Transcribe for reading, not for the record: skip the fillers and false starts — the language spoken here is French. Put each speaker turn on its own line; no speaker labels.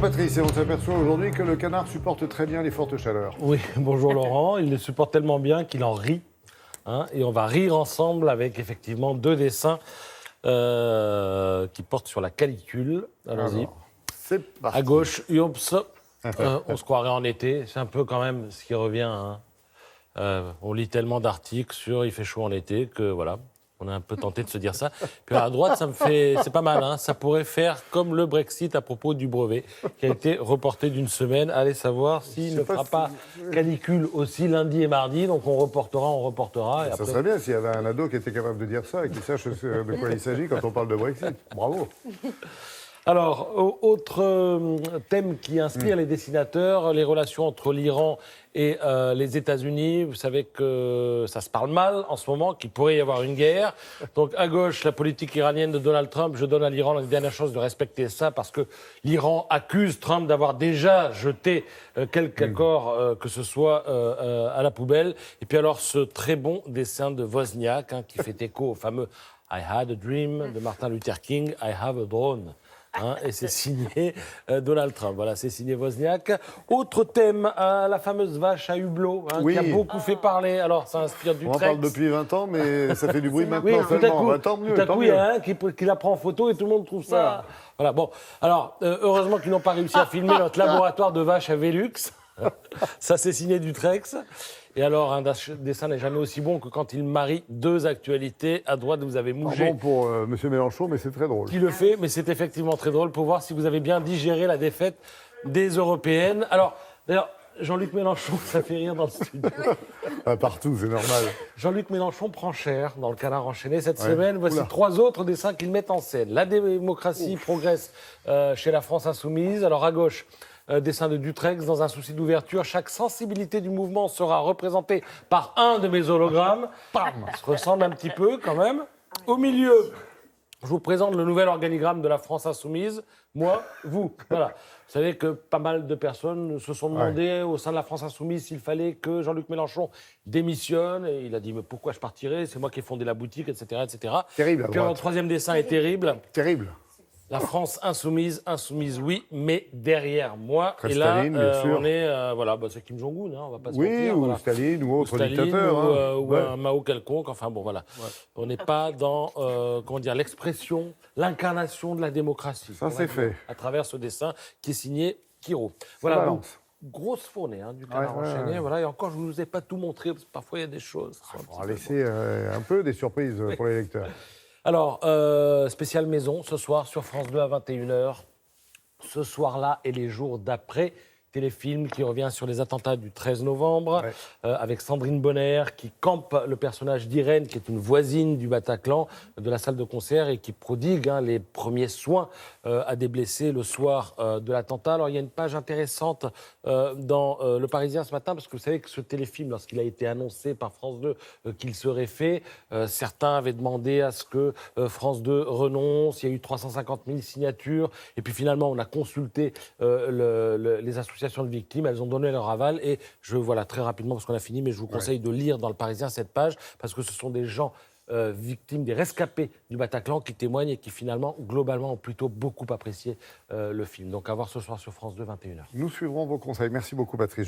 Patrice, et on s'aperçoit aujourd'hui que le canard supporte très bien les fortes chaleurs.
Oui, bonjour Laurent, il les supporte tellement bien qu'il en rit. Et on va rire ensemble avec effectivement deux dessins qui portent sur la canicule. Allons-y.
Alors, c'est parti.
À gauche, Yops, on se croirait en été. C'est un peu quand même ce qui revient. On lit tellement d'articles sur il fait chaud en été que voilà. On est un peu tenté de se dire ça. Puis à droite, c'est pas mal. Ça pourrait faire comme le Brexit à propos du brevet, qui a été reporté d'une semaine. Allez savoir s'il ne fera pas canicule aussi lundi et mardi. Donc on reportera. Et
Ça
après...
serait bien s'il y avait un ado qui était capable de dire ça et qui sache de quoi il s'agit quand on parle de Brexit. Bravo.
Alors, autre thème qui inspire les dessinateurs, les relations entre l'Iran et les États-Unis. Vous savez que ça se parle mal en ce moment, qu'il pourrait y avoir une guerre. Donc, à gauche, la politique iranienne de Donald Trump. Je donne à l'Iran la dernière chance de respecter ça parce que l'Iran accuse Trump d'avoir déjà jeté quelque accord, que ce soit à la poubelle. Et puis alors, ce très bon dessin de Wozniak qui fait écho au fameux « I had a dream » de Martin Luther King, « I have a drone ». Et c'est signé Donald Trump. Voilà, c'est signé Wozniak. Autre thème, la fameuse vache à hublot,
oui.
Qui a beaucoup fait parler. Alors, ça inspire du
On en parle depuis 20 ans, mais ça fait du bruit maintenant seulement. Tant mieux.
Tout à coup, il y a un qui la prend en photo et tout le monde trouve ça... Voilà, bon. Alors, heureusement qu'ils n'ont pas réussi à filmer notre laboratoire de vaches à Velux. Ça, c'est signé Dutrex. Et alors, un dessin n'est jamais aussi bon que quand il marie deux actualités. À droite, vous avez Mougé.
Pardon pour M. Mélenchon, mais c'est très drôle.
Qui le fait, mais c'est effectivement très drôle pour voir si vous avez bien digéré la défaite des Européennes. Alors, d'ailleurs, Jean-Luc Mélenchon, ça fait rire dans le studio.
Partout, c'est normal.
Jean-Luc Mélenchon prend cher dans le Canard enchaîné cette semaine. Voici trois autres dessins qu'il met en scène. La démocratie progresse chez la France insoumise. Alors, à gauche... dessin de Dutrex, dans un souci d'ouverture. Chaque sensibilité du mouvement sera représentée par un de mes hologrammes. Pam, ça se ressemble un petit peu quand même. Au milieu, je vous présente le nouvel organigramme de la France insoumise. Moi, vous. Voilà. Vous savez que pas mal de personnes se sont demandé au sein de la France insoumise s'il fallait que Jean-Luc Mélenchon démissionne. Et il a dit, mais pourquoi je partirais? C'est moi qui ai fondé la boutique, etc. etc.
Terrible.
Puis le troisième dessin est terrible.
Terrible.
La France insoumise, oui, mais derrière moi.
Très
et là,
Staline, bien sûr.
on est, c'est Kim Jong-un, on va pas se mentir.
Oui, ou
voilà.
Staline, ou autre
Staline,
dictateur.
ou un Mao quelconque, enfin bon, voilà. Ouais. On n'est pas dans, l'expression, l'incarnation de la démocratie.
Ça, c'est fait.
À travers ce dessin qui est signé Kiro. Voilà, donc, grosse fournée du Canard enchaîné. Voilà, et encore, je ne vous ai pas tout montré, parce que parfois, il y a des choses.
On va laisser un peu des surprises pour les lecteurs.
Alors, spéciale maison, ce soir sur France 2 à 21h. Ce soir-là et les jours d'après, téléfilm qui revient sur les attentats du 13 novembre, avec Sandrine Bonner qui campe le personnage d'Irène, qui est une voisine du Bataclan, de la salle de concert, et qui prodigue les premiers soins à des blessés le soir de l'attentat. Alors, il y a une page intéressante dans Le Parisien ce matin, parce que vous savez que ce téléfilm, lorsqu'il a été annoncé par France 2 qu'il serait fait, certains avaient demandé à ce que France 2 renonce. Il y a eu 350 000 signatures. Et puis finalement, on a consulté les associations de victimes, elles ont donné leur aval, et très rapidement parce qu'on a fini, mais je vous conseille de lire dans Le Parisien cette page, parce que ce sont des gens victimes, des rescapés du Bataclan qui témoignent et qui finalement, globalement, ont plutôt beaucoup apprécié le film. Donc à voir ce soir sur France 2, 21h.
Nous suivrons vos conseils. Merci beaucoup, Patrice.